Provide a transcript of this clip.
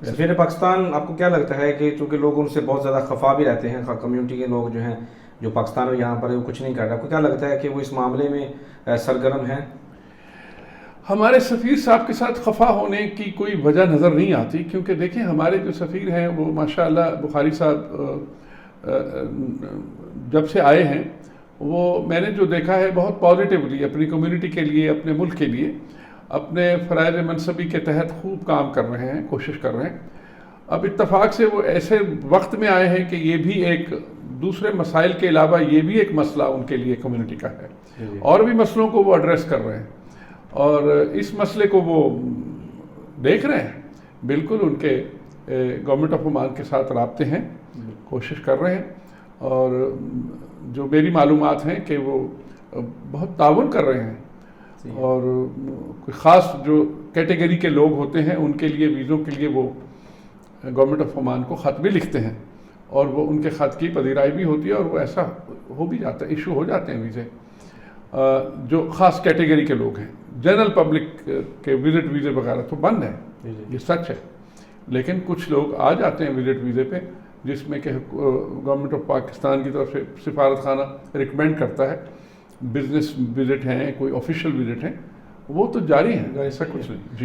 سفیر پاکستان آپ کو کیا لگتا ہے کہ چونکہ لوگ ان سے بہت زیادہ خفا بھی رہتے ہیں، کمیونٹی کے لوگ جو ہیں جو پاکستان میں یہاں پر وہ کچھ نہیں کر رہا، آپ کو کیا لگتا ہے کہ وہ اس معاملے میں سرگرم ہیں؟ ہمارے سفیر صاحب کے ساتھ خفا ہونے کی کوئی وجہ نظر نہیں آتی، کیونکہ دیکھیں ہمارے جو سفیر ہیں وہ ماشاءاللہ بخاری صاحب جب سے آئے ہیں وہ میں نے جو دیکھا ہے بہت پازیٹیولی اپنی کمیونٹی کے لیے، اپنے ملک کے لیے اپنے فرائض منصبی کے تحت خوب کام کر رہے ہیں، کوشش کر رہے ہیں۔ اب اتفاق سے وہ ایسے وقت میں آئے ہیں کہ یہ بھی ایک دوسرے مسائل کے علاوہ یہ بھی ایک مسئلہ ان کے لیے کمیونٹی کا ہے، اور بھی مسئلوں کو وہ ایڈریس کر رہے ہیں، اور اس مسئلے کو وہ دیکھ رہے ہیں۔ بالکل ان کے گورنمنٹ آف عمان کے ساتھ رابطے ہیں، کوشش کر رہے ہیں، اور جو میری معلومات ہیں کہ وہ بہت تعاون کر رہے ہیں، اور کوئی خاص جو کیٹیگری کے لوگ ہوتے ہیں ان کے لیے ویزوں کے لیے وہ گورنمنٹ آف عمان کو خط بھی لکھتے ہیں، اور وہ ان کے خط کی پذیرائی بھی ہوتی ہے، اور وہ ایسا ہو بھی جاتا ہے، ایشو ہو جاتے ہیں ویزے جو خاص کیٹیگری کے لوگ ہیں۔ جنرل پبلک کے وزٹ ویزے وغیرہ تو بند ہیں، یہ سچ ہے، لیکن کچھ لوگ آ جاتے ہیں وزٹ ویزے پہ، جس میں کہ گورنمنٹ آف پاکستان کی طرف سے سفارت خانہ ریکمینڈ کرتا ہے، بزنس وزٹ ہیں، کوئی آفیشیل وزٹ ہیں، وہ تو جاری ہیں، ایسا کچھ نہیں۔ جی